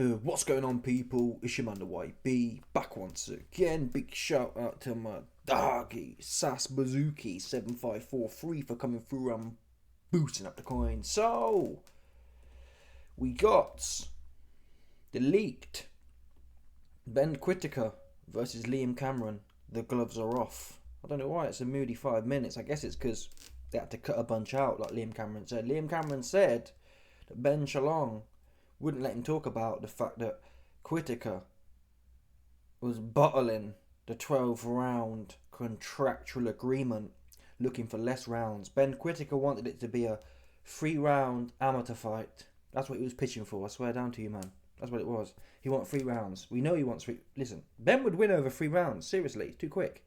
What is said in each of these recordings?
What's going on, people? It's your man, the YB, back once again. Big shout out to my doggy, Sass Bazooki 7543 for coming through and boosting up the coin. So, we got the leaked Ben Whittaker versus Liam Cameron. The gloves are off. I don't know why it's a moody 5 minutes. I guess it's because they had to cut a bunch out, like Liam Cameron said. Liam Cameron said that Ben Shalong wouldn't let him talk about the fact that Whittaker was bottling the 12-round contractual agreement, looking for less rounds. Ben Whittaker wanted it to be a 3-round amateur fight. That's what he was pitching for, I swear down to you, man. That's what it was. He wants 3 rounds. We know he wants 3. Listen, Ben would win over 3 rounds. Seriously, too quick.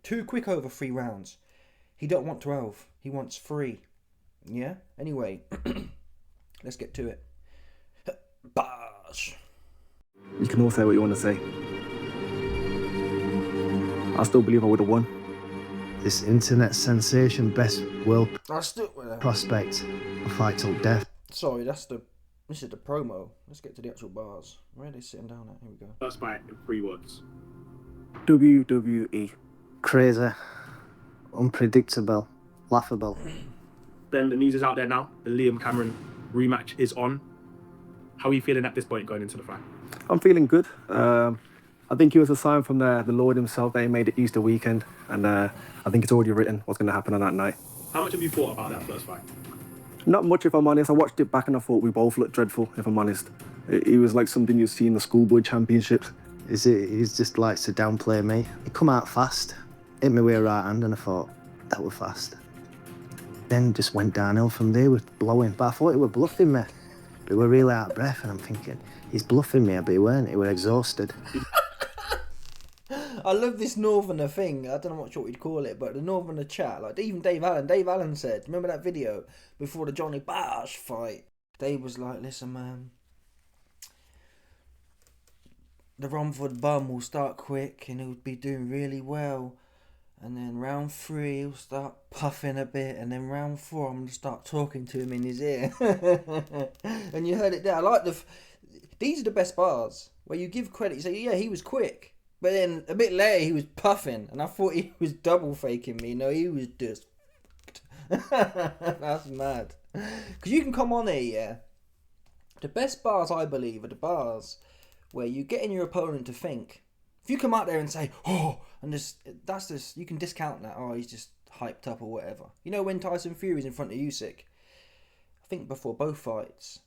Too quick over 3 rounds. He don't want 12. He wants 3. Yeah? Anyway, let's get to it. Bash. You can all say what you want to say. I still believe I would have won. This internet sensation, best world I stuck with that. prospect, a fight till death. Sorry, this is the promo. Let's get to the actual bars. Where are they sitting down at? Here we go. First fight in 3 words. WWE. Crazy, unpredictable, laughable. Then the news is out there now. The Liam Cameron rematch is on. How are you feeling at this point going into the fight? I'm feeling good. I think it was a sign from the Lord himself that he made it Easter weekend, and I think it's already written what's going to happen on that night. How much have you thought about that first fight? Not much, if I'm honest. I watched it back and I thought we both looked dreadful, if I'm honest. It was like something you see in the schoolboy championships. He just likes to downplay me. He come out fast, hit me with a right hand, and I thought, that was fast. Then just went downhill from there with blowing. But I thought he were bluffing me. But he were really out of breath, and I'm thinking, he's bluffing me, but he weren't. He were exhausted. I love this Northerner thing. I don't know what you'd call it, but the Northerner chat. Like even Dave Allen said, remember that video before the Johnny Bash fight? Dave was like, listen, man, the Romford bum will start quick and he'll be doing really well. And then round 3, he'll start puffing a bit. And then round 4, I'm going to start talking to him in his ear. And you heard it there. I like these are the best bars where you give credit. You say, yeah, he was quick. But then a bit later, he was puffing. And I thought he was double faking me. No, he was just... That's mad. Because you can come on here, yeah. The best bars, I believe, are the bars where you get in your opponent to think. If you come out there and say, oh, and that's just, you can discount that. Oh, he's just hyped up or whatever. You know when Tyson Fury's in front of Usyk? I think before both fights.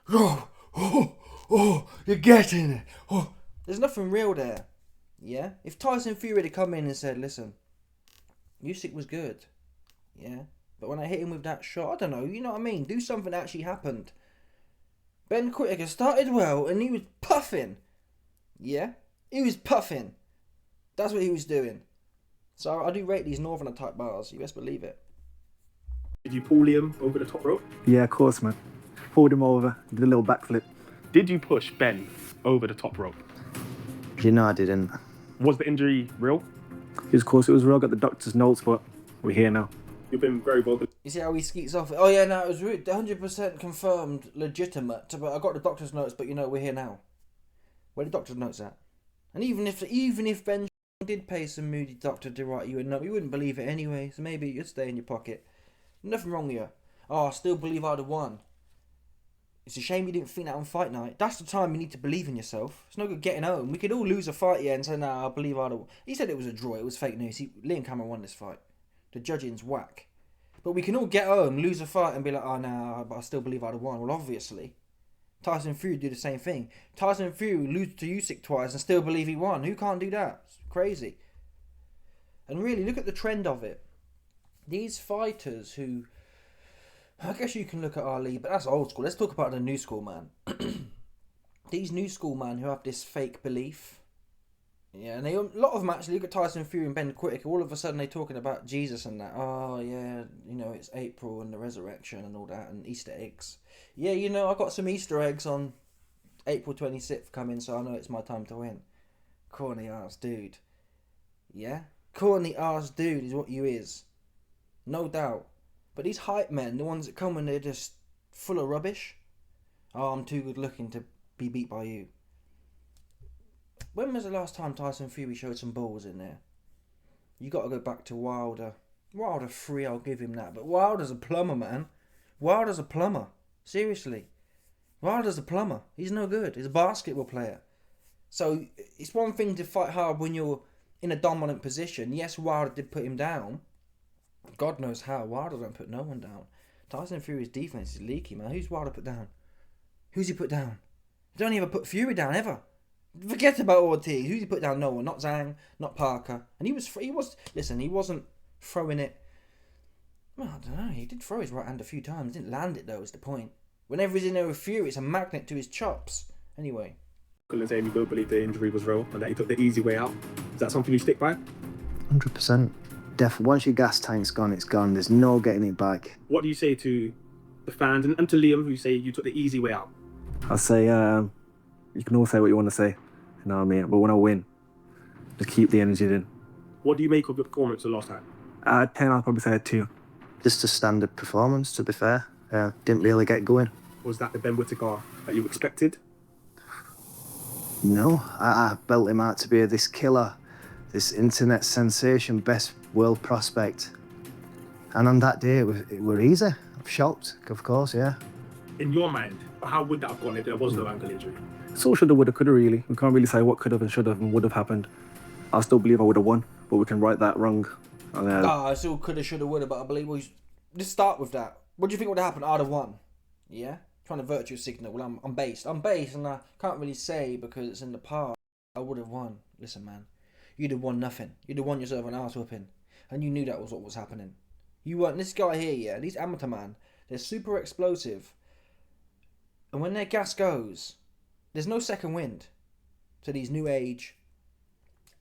Oh, you're getting it. Oh, there's nothing real there. Yeah? If Tyson Fury had come in and said, listen, Usyk was good. Yeah? But when I hit him with that shot, I don't know, you know what I mean? Do something that actually happened. Ben Whittaker started well and he was puffing. Yeah? He was puffing. That's what he was doing. So I do rate these Northerner type bars. You best believe it. Did you pull Liam over the top rope? Yeah, of course, man. Pulled him over, did a little backflip. Did you push Ben over the top rope? You know I didn't. Was the injury real? Of course, it was real. Got the doctor's notes, but we're here now. You've been very vocal. You see how he skeets off? Oh yeah, no, it was 100% confirmed, legitimate. But I got the doctor's notes, but you know, we're here now. Where the doctor's notes at? And even if Ben did pay some moody doctor to write you a note, you wouldn't believe it anyway. So maybe it'd stay in your pocket. Nothing wrong with you. Oh, I still believe I'd have won. It's a shame you didn't think that on fight night. That's the time you need to believe in yourself. It's no good getting home. We could all lose a fight here and say, nah, I believe I'd have won. He said it was a draw. It was fake news. Liam Cameron won this fight. The judging's whack. But we can all get home, lose a fight and be like, oh, nah, but I still believe I'd have won. Well, obviously. Tyson Fury do the same thing. Tyson Fury lose to Usyk twice and still believe he won. Who can't do that? It's crazy. And really, look at the trend of it. These fighters who... I guess you can look at Ali, but that's old school. Let's talk about the new school man. These new school men who have this fake belief. Yeah, and a lot of them actually, look at Tyson Fury and Ben Whittaker, all of a sudden they're talking about Jesus and that. Oh, yeah, you know, it's April and the resurrection and all that, and Easter eggs. Yeah, you know, I got some Easter eggs on April 26th coming, so I know it's my time to win. Corny ass dude. Yeah? Corny ass dude is what you is. No doubt. But these hype men, the ones that come and they're just full of rubbish. Oh, I'm too good looking to be beat by you. When was the last time Tyson Fury showed some balls in there? You got to go back to Wilder. Wilder 3, I'll give him that. But Wilder's a plumber, man. Wilder's a plumber. Seriously. Wilder's a plumber. He's no good. He's a basketball player. So it's one thing to fight hard when you're in a dominant position. Yes, Wilder did put him down. God knows how. Wilder don't put no one down. Tyson Fury's defense is leaky, man. Who's Wilder put down? Who's he put down? He don't even put Fury down ever. Forget about Ortiz. Who's he put down? No one. Not Zhang. Not Parker. And he was. Listen, he wasn't throwing it. Well, I don't know. He did throw his right hand a few times. Didn't land it though. Is the point. Whenever he's in there with Fury, it's a magnet to his chops. Anyway. Couldn't say you don't believe the injury was real and that he took the easy way out. Is that something you stick by? 100%. Once your gas tank's gone, it's gone. There's no getting it back. What do you say to the fans and to Liam who say you took the easy way out? I say, you can all say what you want to say, you know what I mean? But when I win, just keep the energy in. What do you make of your performance the last time? 10, I'd probably say a 2. Just a standard performance, to be fair. Didn't really get going. Was that the Ben Whittaker that you expected? No, I built him out to be this killer, this internet sensation, best world prospect. And on that day, it were easy. I'm shocked, of course, yeah. In your mind, how would that have gone if there was no ankle injury? It's all shoulda, woulda, coulda really. We can't really say what could have and should have and would have happened. I still believe I would have won, but we can right that wrong. And, I still coulda, shoulda, woulda, but I believe just start with that. What do you think would have happened? I'd have won. Yeah? Trying to virtue signal. Well, I'm based. I'm based, and I can't really say because it's in the past. I would have won. Listen, man. You'd have won nothing. You'd have won yourself an arse whooping. And you knew that was what was happening. You weren't. This guy here, yeah, these amateur man, they're super explosive. And when their gas goes, there's no second wind to these new age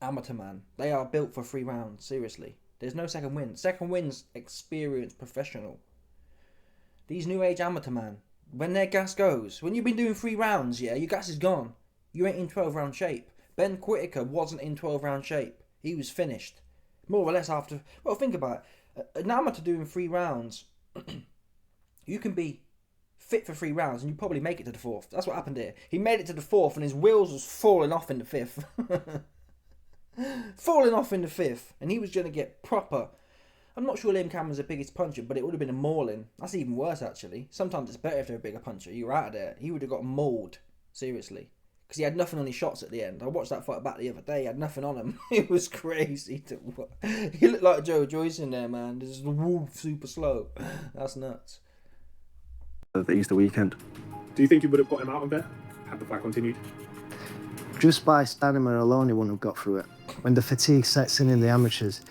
amateur man. They are built for 3 rounds, seriously. There's no second wind. Second wind's experienced professional. These new age amateur man, when their gas goes, when you've been doing 3 rounds, yeah, your gas is gone. You ain't in 12 round shape. Ben Whittaker wasn't in 12 round shape. He was finished. More or less after, well, think about it. An amateur doing 3 rounds, you can be fit for 3 rounds and you probably make it to the 4th. That's what happened here. He made it to the 4th and his wheels was falling off in the 5th. Falling off in the 5th. And he was going to get proper. I'm not sure Liam Cameron's the biggest puncher, but it would have been a mauling. That's even worse, actually. Sometimes it's better if they're a bigger puncher. You're out of there. He would have got mauled. Seriously. Because he had nothing on his shots at the end. I watched that fight back the other day. He had nothing on him. It was crazy to watch. He looked like Joe Joyce in there, man. This is the wolf super slow. That's nuts. The Easter weekend. Do you think you would have got him out of there had the fight continued? Just by stamina alone, he wouldn't have got through it. When the fatigue sets in the amateurs,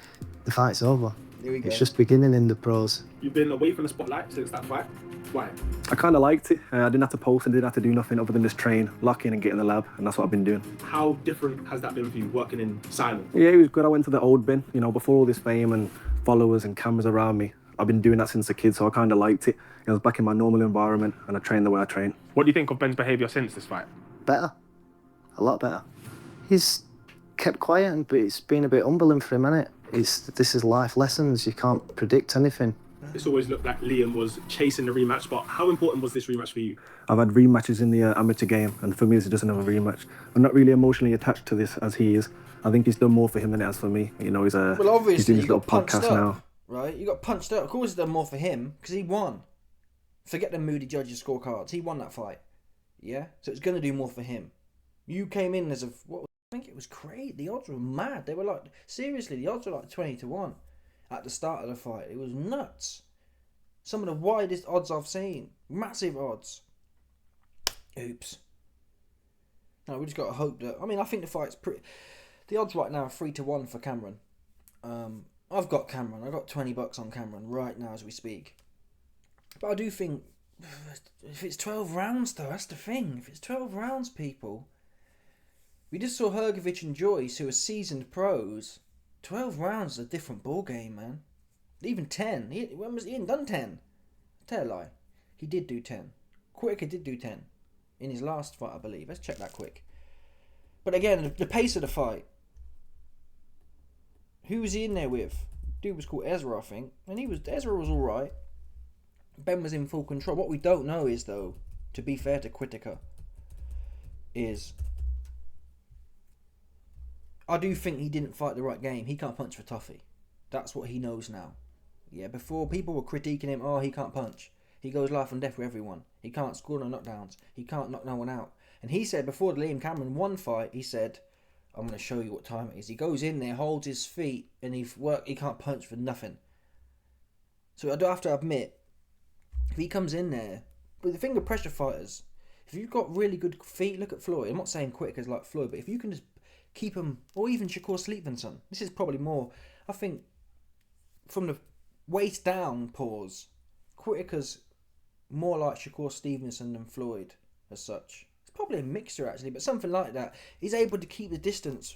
the fight's over. Here we go. It's just beginning in the pros. You've been away from the spotlight since that fight. Why? I kind of liked it. I didn't have to post and didn't have to do nothing other than just train, lock in and get in the lab, and that's what I've been doing. How different has that been for you working in silence? Yeah, it was good. I went to the old bin, you know, before all this fame and followers and cameras around me. I've been doing that since a kid, so I kind of liked it. I was back in my normal environment and I trained the way I train. What do you think of Ben's behaviour since this fight? Better. A lot better. He's kept quiet, but it's been a bit humbling for him, hasn't it? This is life lessons. You can't predict anything. This always looked like Liam was chasing the rematch, but how important was this rematch for you? I've had rematches in the amateur game, and for me, it's just another rematch. I'm not really emotionally attached to this as he is. I think he's done more for him than it has for me. You know, he's obviously he's doing his you little got punched podcast up, now. right? You got punched up. Of course, he's done more for him because he won. Forget the moody judges' scorecards. He won that fight. Yeah, so it's gonna do more for him. You came in as I think it was crazy. The odds were mad. They were like, seriously, the odds were like 20-1 at the start of the fight. It was nuts. Some of the widest odds I've seen. Massive odds. Oops. No, we just got to hope that... I mean, I think the fight's pretty... The odds right now are 3-1 for Cameron. I've got Cameron. I've got $20 on Cameron right now as we speak. But I do think... If it's 12 rounds, though, that's the thing. If it's 12 rounds, people... We just saw Hrgovic and Joyce, who are seasoned pros. 12 rounds is a different ball game, man. Even 10. He hadn't done 10. Tell a lie. He did do 10. Whittaker did do 10. In his last fight, I believe. Let's check that quick. But again, the pace of the fight. Who was he in there with? Dude was called Ezra, I think. And Ezra was alright. Ben was in full control. What we don't know is, though, to be fair to Whittaker, is I do think he didn't fight the right game. He can't punch for toffee. That's what he knows now. Yeah, before people were critiquing him, oh, he can't punch. He goes life and death for everyone. He can't score no knockdowns. He can't knock no one out. And he said before the Liam Cameron one fight, he said, I'm going to show you what time it is. He goes in there, holds his feet, and he can't punch for nothing. So I do have to admit, if he comes in there, with the thing with pressure fighters, if you've got really good feet, look at Floyd. I'm not saying Whittaker's like Floyd, but if you can just keep him, or even Shakur Stevenson, this is probably more, I think, from the waist down pause, Whittaker's more like Shakur Stevenson than Floyd as such. It's probably a mixture actually, but something like that. He's able to keep the distance,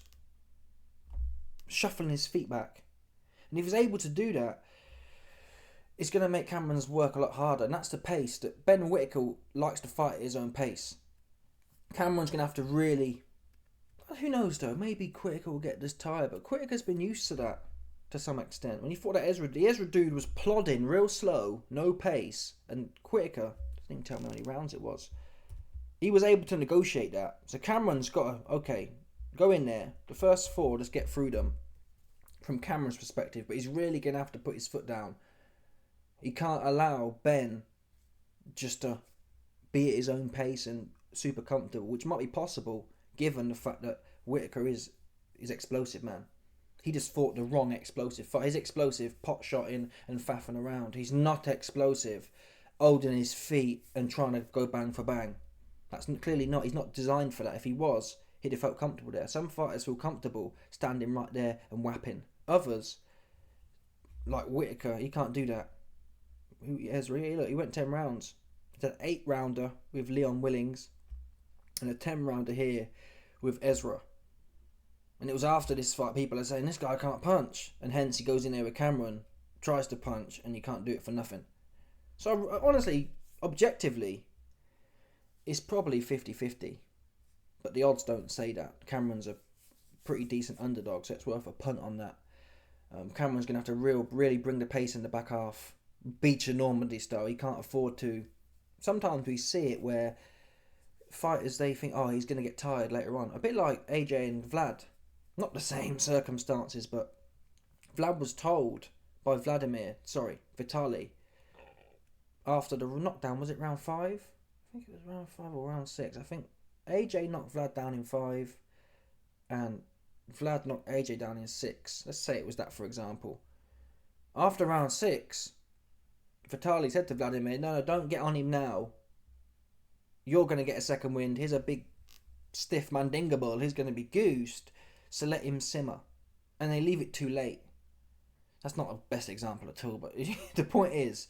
shuffling his feet back. And if he's able to do that, it's going to make Cameron's work a lot harder. And that's the pace that Ben Whittaker likes to fight at his own pace. Cameron's going to have to really... Who knows though, maybe Whittaker will get this tired, but Whittaker's been used to that to some extent. When he fought that Ezra, the Ezra dude was plodding real slow, no pace, and Whittaker, I didn't tell me how many rounds it was. He was able to negotiate that. So Cameron's got to, okay, go in there, the first four, just get through them from Cameron's perspective, but he's really going to have to put his foot down. He can't allow Ben just to be at his own pace and super comfortable, which might be possible given the fact that Whittaker is explosive, man. He just fought the wrong explosive fight. He's explosive, pot shotting and faffing around. He's not explosive, holding his feet and trying to go bang for bang. That's clearly not. He's not designed for that. If he was, he'd have felt comfortable there. Some fighters feel comfortable standing right there and whapping. Others, like Whittaker, he can't do that. Ezra, look, he went 10 rounds. It's an 8-rounder with Leon Willings and a 10-rounder here with Ezra. And it was after this fight people are saying, this guy can't punch. And hence he goes in there with Cameron, tries to punch, and you can't do it for nothing. So honestly, objectively, it's probably 50-50. But the odds don't say that. Cameron's a pretty decent underdog, so it's worth a punt on that. Cameron's going to have to really bring the pace in the back half. Beat your Normandy style. He can't afford to. Sometimes we see it where fighters, they think, oh, he's going to get tired later on. A bit like AJ and Vlad. Not the same circumstances, but Vlad was told by Vitaly, after the knockdown, was it round 5? I think it was round 5 or round 6. I think AJ knocked Vlad down in 5 and Vlad knocked AJ down in 6. Let's say it was that, for example. After round 6, Vitaly said to Vladimir, no, don't get on him now. You're going to get a second wind. Here's a big stiff mandinga ball. He's going to be goosed. So let him simmer. And they leave it too late. That's not a best example at all, but the point is,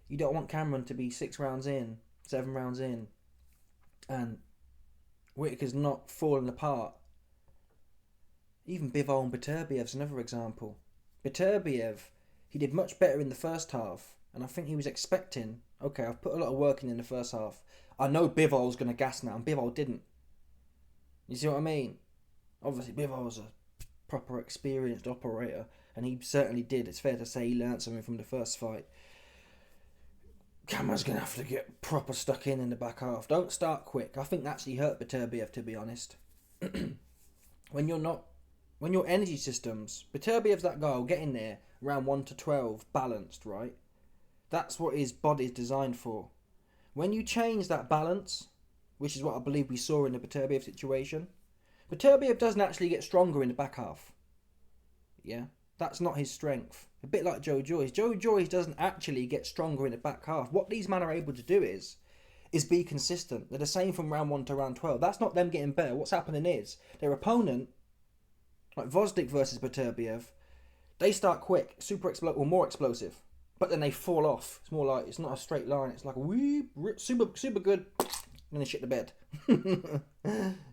you don't want Cameron to be 6 rounds in, 7 rounds in, and Whittaker's not falling apart. Even Bivol and Beterbiev's another example. Beterbiev, he did much better in the first half, and I think he was expecting, okay, I've put a lot of work in the first half. I know Bivol's going to gas now, and Bivol didn't. You see what I mean? Obviously, Bivol's a proper experienced operator, and he certainly did. It's fair to say he learnt something from the first fight. Cameron's going to have to get proper stuck in the back half. Don't start quick. I think that actually hurt Beterbiev, to be honest. When your energy systems, Beterbiev's that guy will get in there around 1 to 12, balanced, right? That's what his body's designed for. When you change that balance, which is what I believe we saw in the Beterbiev situation, Beterbiev doesn't actually get stronger in the back half. Yeah? That's not his strength. A bit like Joe Joyce. Joe Joyce doesn't actually get stronger in the back half. What these men are able to do is be consistent. They're the same from round 1 to round 12. That's not them getting better. What's happening is their opponent, like Vosdik versus Beterbiev, they start quick, more explosive, but then they fall off. It's more like, it's not a straight line. It's like a wee, super good, and then they shit the bed. Do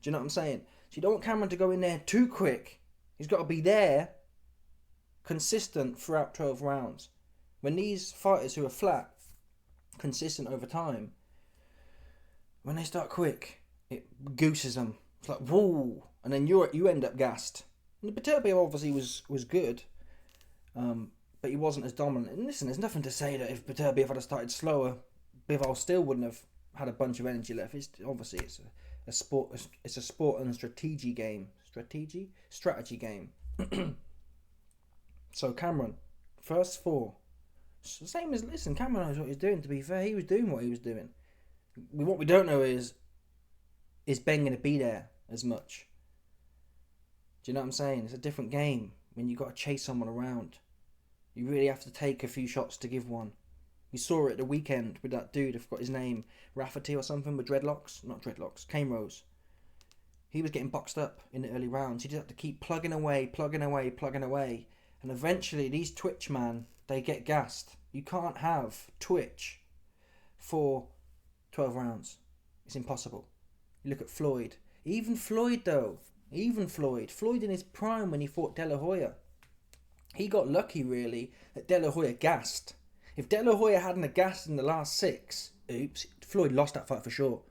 you know what I'm saying? So you don't want Cameron to go in there too quick. He's got to be there, consistent throughout 12 rounds. When these fighters who are flat, consistent over time, when they start quick, it gooses them. It's like, whoa, and then you end up gassed. And Beterbiev obviously was good, but he wasn't as dominant. And listen, there's nothing to say that if Beterbiev had started slower, Bivol still wouldn't have had a bunch of energy left. It's It's a sport and strategy game. Strategy game. So Cameron, first four. Same as, listen, Cameron knows what he's doing, to be fair. He was doing what he was doing. What we don't know is Ben going to be there as much? Do you know what I'm saying? It's a different game when you got to chase someone around. You really have to take a few shots to give one. You saw it at the weekend with that dude, I forgot his name, Rafferty or something, with dreadlocks? Not dreadlocks, cane rows. He was getting boxed up in the early rounds. He just had to keep plugging away. And eventually these Twitch, man, they get gassed. You can't have Twitch for 12 rounds. It's impossible. You look at Floyd. Even Floyd in his prime when he fought De La Hoya. He got lucky, really, that De La Hoya gassed. If De La Hoya hadn't gassed in the last 6, Floyd lost that fight for sure.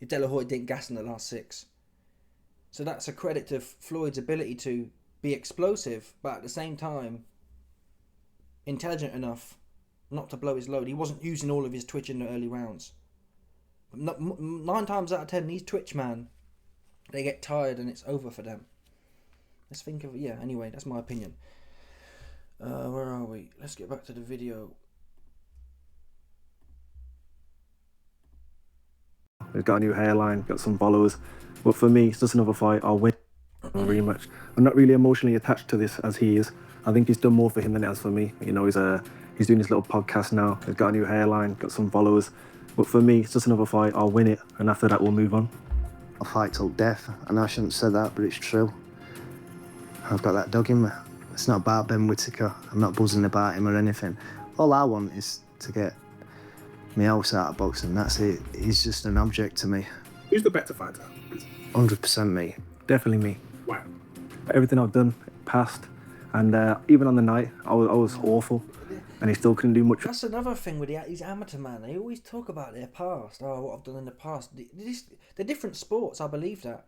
If De La Hoya didn't gas in the last 6. So that's a credit to Floyd's ability to be explosive, but at the same time, intelligent enough not to blow his load. He wasn't using all of his twitch in the early rounds. 9 times out of 10, these Twitch, man, they get tired and it's over for them. Let's think of it. Yeah, anyway, that's my opinion. Where are we? Let's get back to the video. He's got a new hairline, got some followers. But for me, it's just another fight. I'll win a rematch. I'm not really emotionally attached to this as he is. I think he's done more for him than it has for me. You know, he's doing his little podcast now. He's got a new hairline, got some followers. But for me, it's just another fight. I'll win it, and after that, we'll move on. I'll fight till death. I know I shouldn't say that, but it's true. I've got that dog in me. It's not about Ben Whittaker. I'm not buzzing about him or anything. All I want is to get my house out of boxing. That's it. He's just an object to me. Who's the better fighter? 100% me. Definitely me. Why? Everything I've done, past, and even on the night, I was awful, and he still couldn't do much. That's another thing with these amateur man. They always talk about their past. Oh, what I've done in the past. They're different sports. I believe that.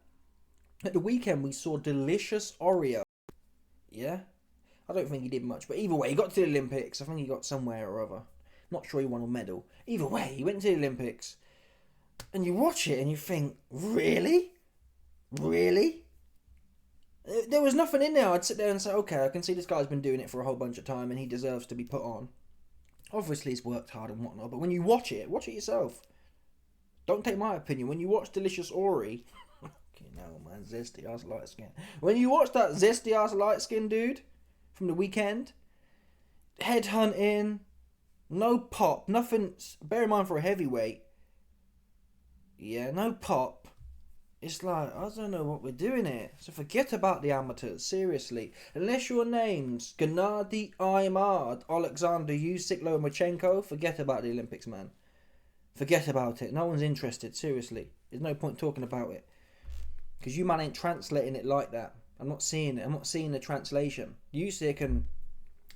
At the weekend, we saw Delicious Oreo. Yeah, I don't think he did much, but either way, he got to the Olympics. I think he got somewhere or other. Not sure he won a medal. Either way, he went to the Olympics, and you watch it and you think, really? There was nothing in there. I'd sit there and say, okay, I can see this guy's been doing it for a whole bunch of time and he deserves to be put on. Obviously he's worked hard and whatnot, but when you watch it yourself. Don't take my opinion. When you watch Delicious Ori, no man, zesty ass light skin. When you watch that zesty ass light skin dude from the weekend, headhunting, no pop, nothing. Bear in mind for a heavyweight, yeah, no pop. It's like, I don't know what we're doing here. So forget about the amateurs, seriously. Unless your name's Gennady Imad, Alexander Usyk, Lomachenko, forget about the Olympics, man. Forget about it. No one's interested, seriously. There's no point talking about it. Because you man ain't translating it like that. I'm not seeing it. I'm not seeing the translation. Usyk and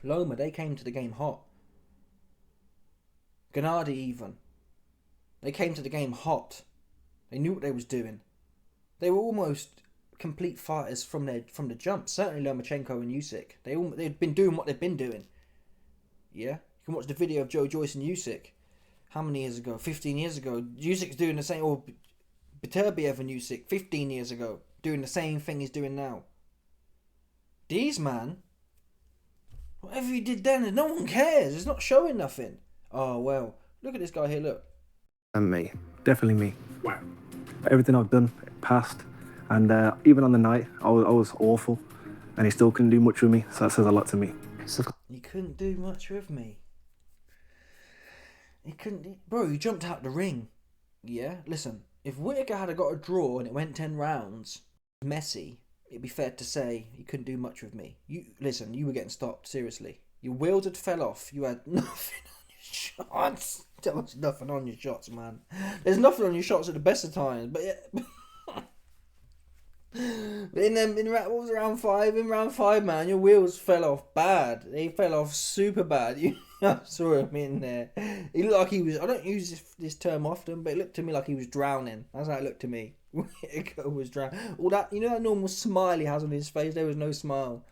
Loma, they came to the game hot. Gennady even. They came to the game hot. They knew what they was doing. They were almost complete fighters from the jump. Certainly Lomachenko and Usyk. They'd been doing what they've been doing. Yeah? You can watch the video of Joe Joyce and Usyk. How many years ago? 15 years ago. Usyk's doing the same, or Beterbiev and Usyk 15 years ago. Doing the same thing he's doing now. These, man, whatever he did then, no one cares. It's not showing nothing. Oh, well. Look at this guy here, look. And me. Definitely me. Why? Everything I've done, past, and even on the night, I was awful, and he still couldn't do much with me, so that says a lot to me. He couldn't do much with me. Bro, he jumped out the ring. Yeah, listen, if Whittaker had got a draw and it went 10 rounds, messy, it'd be fair to say he couldn't do much with me. You were getting stopped, seriously. Your wheels had fell off, you had nothing on your shots. There was nothing on your shots, man. There's nothing on your shots at the best of times, but yeah. What was round 5? In round 5, man, your wheels fell off bad. They fell off super bad. I saw him in there. He looked like he was, I don't use this term often, but it looked to me like he was drowning. That's how it looked to me. Whittaker was drowning. All that, that normal smile he has on his face, there was no smile.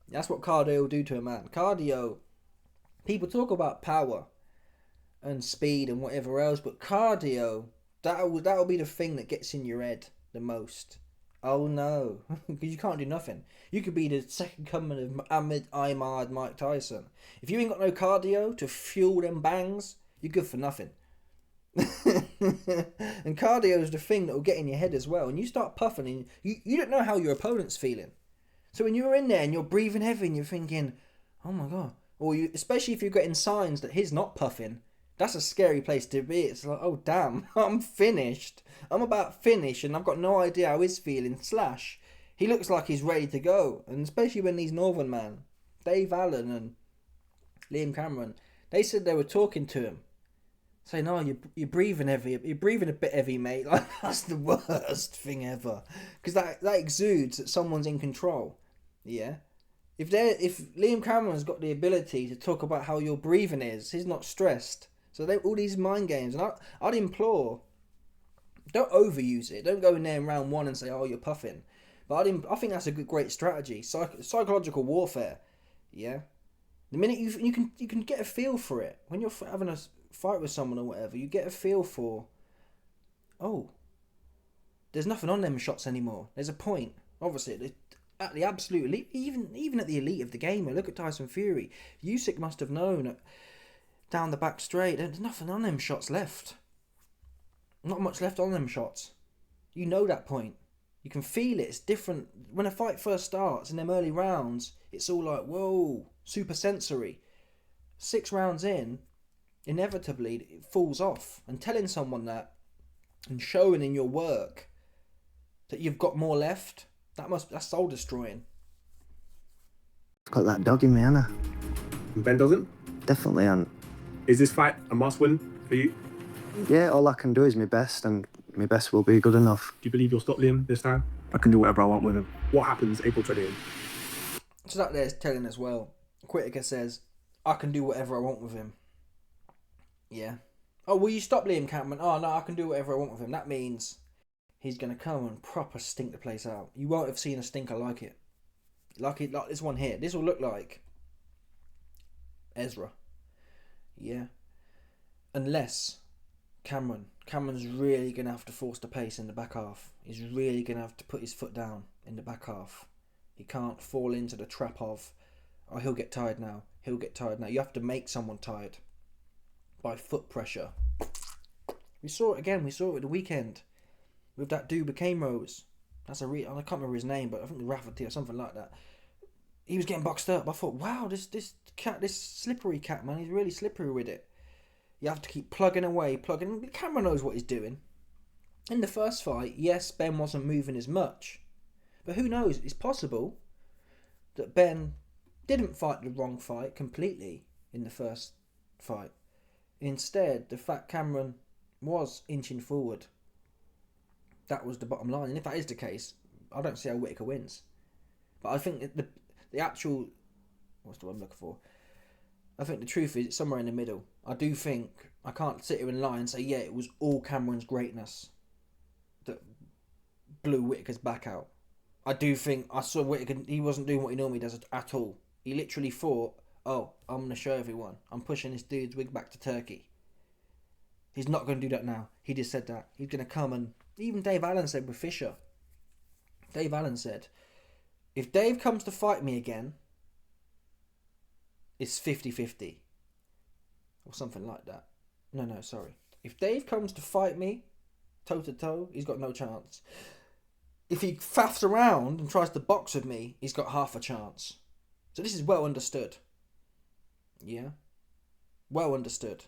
That's what cardio will do to a man. Cardio, people talk about power and speed and whatever else, but cardio, that'll be the thing that gets in your head. the most. Oh no, because you can't do nothing. You could be the second coming of Ahmed Ahmad Mike Tyson. If you ain't got no cardio to fuel them bangs, you're good for nothing. And cardio is the thing that will get in your head as well. And you start puffing and you don't know how your opponent's feeling. So when you're in there and you're breathing heavy and you're thinking, oh my God. Or you, especially if you're getting signs that he's not puffing, that's a scary place to be. It's like, oh damn, I'm finished. I'm about finished and I've got no idea how he's feeling. Slash, he looks like he's ready to go. And especially when these Northern man, Dave Allen and Liam Cameron, they said they were talking to him. Saying, oh, you're breathing heavy. You're breathing a bit heavy, mate. Like, that's the worst thing ever. Because that exudes that someone's in control. Yeah? If Liam Cameron's got the ability to talk about how your breathing is, he's not stressed. So all these mind games, and I'd implore, don't overuse it. Don't go in there in round one and say, oh, you're puffing. But I think that's a great strategy. Psychological warfare. Yeah? The minute you can get a feel for it. When you're having a fight with someone or whatever, you get a feel for, oh, there's nothing on them shots anymore. There's a point. Obviously, at the absolute elite, even at the elite of the game, look at Tyson Fury. Usyk must have known that down the back straight, there's nothing on them shots left. Not much left on them shots. You know that point. You can feel it. It's different. When a fight first starts in them early rounds, it's all like, whoa, super sensory. 6 rounds in, inevitably it falls off. And telling someone that and showing in your work that you've got more left, that's soul destroying. Got that dog in me, Anna. Ben doesn't? Definitely, and Is this fight a must win for you? yeah, all I can do is my best, and my best will be good enough. Do you believe you'll stop Liam this time? I can do whatever I want with him. What happens April 20th? So that there's telling as well. Whittaker says, I can do whatever I want with him. Yeah. Oh, will you stop Liam Cameron? Oh, no, I can do whatever I want with him. That means he's going to come and proper stink the place out. You won't have seen a stinker like it. Like this one here. This will look like Ezra. Yeah. Unless Cameron's really going to have to force the pace in the back half. He's really going to have to put his foot down in the back half. He can't fall into the trap of, oh, he'll get tired now. He'll get tired now. You have to make someone tired by foot pressure. We saw it again. We saw it at the weekend with that dude became Rose. That's I can't remember his name, but I think the Rafferty or something like that. He was getting boxed up. I thought, wow, this slippery cat, man, he's really slippery with it. You have to keep plugging away. Cameron knows what he's doing. In the first fight, yes, Ben wasn't moving as much. But who knows? It's possible that Ben didn't fight the wrong fight completely in the first fight. Instead, the fact Cameron was inching forward, that was the bottom line. And if that is the case, I don't see how Whittaker wins. But I think the actual... What's the word I'm looking for? I think the truth is it's somewhere in the middle. I do think... I can't sit here and lie and say, yeah, it was all Cameron's greatness that blew Whittaker's back out. I do think I saw Whittaker, he wasn't doing what he normally does at all. He literally thought, oh, I'm going to show everyone. I'm pushing this dude's wig back to Turkey. He's not going to do that now. He just said that. He's going to come and... Even Dave Allen said with Fisher. Dave Allen said, if Dave comes to fight me again, it's 50-50. Or something like that. No, sorry. If Dave comes to fight me, toe-to-toe, he's got no chance. If he faffs around and tries to box with me, he's got half a chance. So this is well understood. Yeah? Well understood.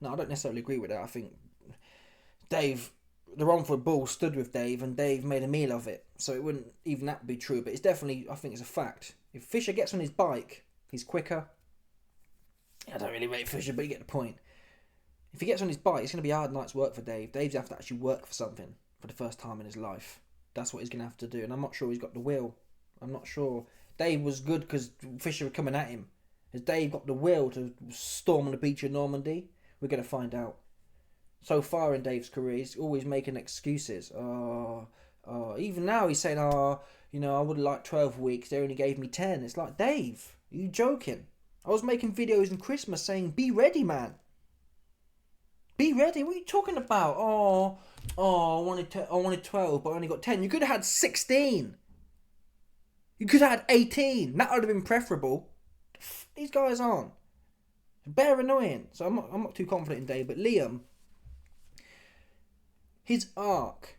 No, I don't necessarily agree with that. I think Dave, the Romford Bull stood with Dave and Dave made a meal of it. So it wouldn't even that be true. But it's definitely, I think it's a fact. If Fisher gets on his bike, he's quicker. I don't really rate Fisher, but you get the point. If he gets on his bike, it's going to be a hard night's work for Dave. Dave's going to have to actually work for something for the first time in his life. That's what he's going to have to do. And I'm not sure he's got the will. I'm not sure. Dave was good because Fisher was coming at him. Has Dave got the will to storm on the beach of Normandy? We're going to find out. So far in Dave's career, he's always making excuses. Even now he's saying, I would have liked 12 weeks. They only gave me 10. It's like, Dave, are you joking? I was making videos in Christmas saying, be ready, man. Be ready. What are you talking about? I wanted 12, but I only got 10. You could have had 16. You could have had 18. That would have been preferable. These guys aren't. Bare annoying. So I'm not too confident in Dave, but Liam, his arc,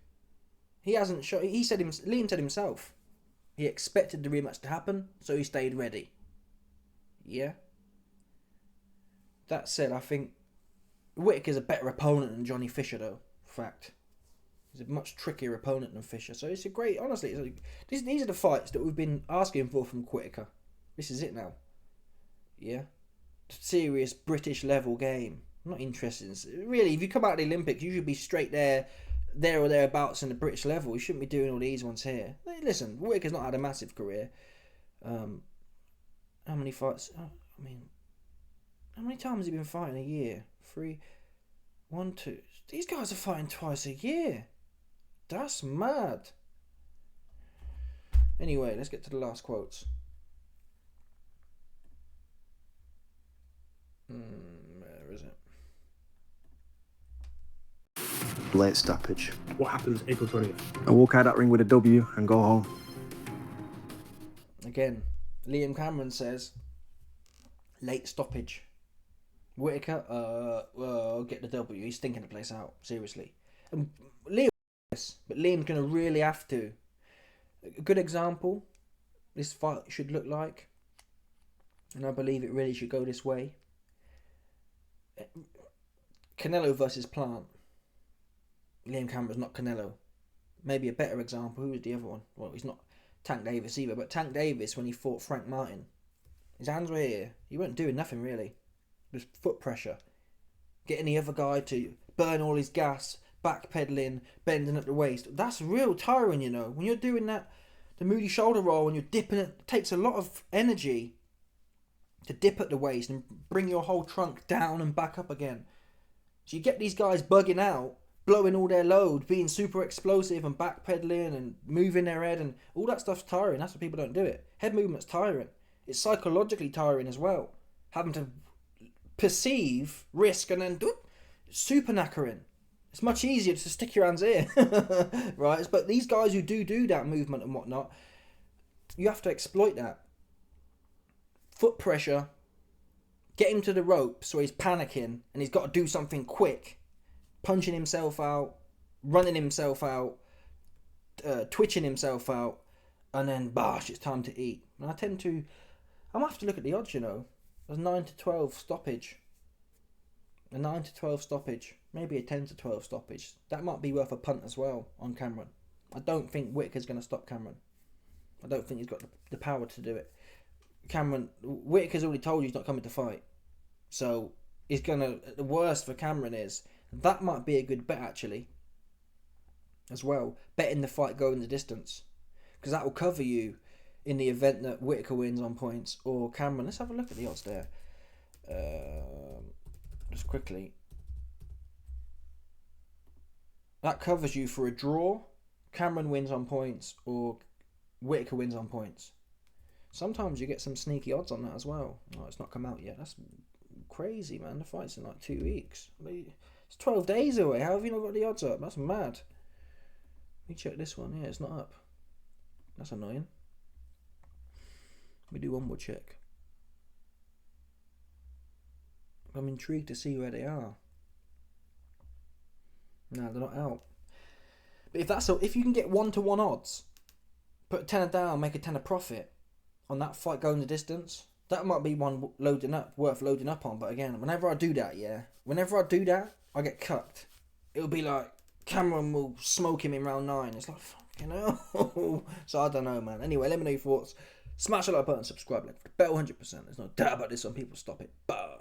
he hasn't shown. Liam said himself, he expected the rematch to happen, so he stayed ready. Yeah. That said, I think Whittaker's a better opponent than Johnny Fisher, though. Fact. He's a much trickier opponent than Fisher. So it's a great, honestly, these are the fights that we've been asking for from Whittaker. This is it now. Yeah. Serious British level game. I'm not interested in, really, if you come out of the Olympics, you should be straight there or thereabouts in the British level. You shouldn't be doing all these ones here. Listen, Whittaker's not had a massive career. How many fights? How many times has he been fighting a year? 3, 1, 2. These guys are fighting twice a year. That's mad. Anyway, let's get to the last quotes. Where is it? Late stoppage. What happens April 20th? I walk out that ring with a W and go home. Again, Liam Cameron says late stoppage. Whittaker, get the W. He's thinking the place out, seriously. And Liam, yes, but Liam's going to really have to. A good example, this fight should look like, and I believe it really should go this way. Canelo versus Plant. Liam Cameron's not Canelo. Maybe a better example, who was the other one? Well, he's not Tank Davis either, but Tank Davis, when he fought Frank Martin, his hands were here. He wasn't doing nothing really. Just foot pressure. Getting the other guy to burn all his gas, backpedaling, bending at the waist. That's real tiring, you know. When you're doing that, the Moody shoulder roll, when you're dipping it takes a lot of energy to dip at the waist and bring your whole trunk down and back up again. So you get these guys bugging out, blowing all their load, being super explosive and backpedaling and moving their head, and all that stuff's tiring. That's why people don't do it. Head movement's tiring. It's psychologically tiring as well. Having to perceive risk and then super knackering. It's much easier to stick your hands here, right? But these guys who do that movement and whatnot, you have to exploit that. Foot pressure, get him to the rope so he's panicking and he's got to do something quick, punching himself out, running himself out, twitching himself out, and then bosh, it's time to eat. And I'm gonna have to look at the odds, you know. There's 9-12 stoppage. A 9-12 stoppage. Maybe a 10-12 stoppage. That might be worth a punt as well on Cameron. I don't think Whittaker's going to stop Cameron. I don't think he's got the power to do it. Whittaker's already told you he's not coming to fight. So, the worst for Cameron is, that might be a good bet actually. As well. Betting the fight going the distance. Because that will cover you in the event that Whittaker wins on points or Cameron. Let's have a look at the odds there. Just quickly. That covers you for a draw, Cameron wins on points, or Whittaker wins on points. Sometimes you get some sneaky odds on that as well. Oh, it's not come out yet. That's crazy, man. The fight's in like 2 weeks. It's 12 days away. How have you not got the odds up? That's mad. Let me check this one. Yeah, it's not up. That's annoying. Let me do one more check. I'm intrigued to see where they are. No, they're not out. But if you can get 1-to-1 odds, put a tenner down, make a tenner profit on that fight going the distance, that might be one worth loading up on. But again, whenever I do that, I get cucked. It'll be like Cameron will smoke him in round 9. It's like, fucking hell. So I don't know, man. Anyway, let me know your thoughts. Smash the like button, subscribe, like the bell 100%. There's no doubt about this when people stop it. Bye.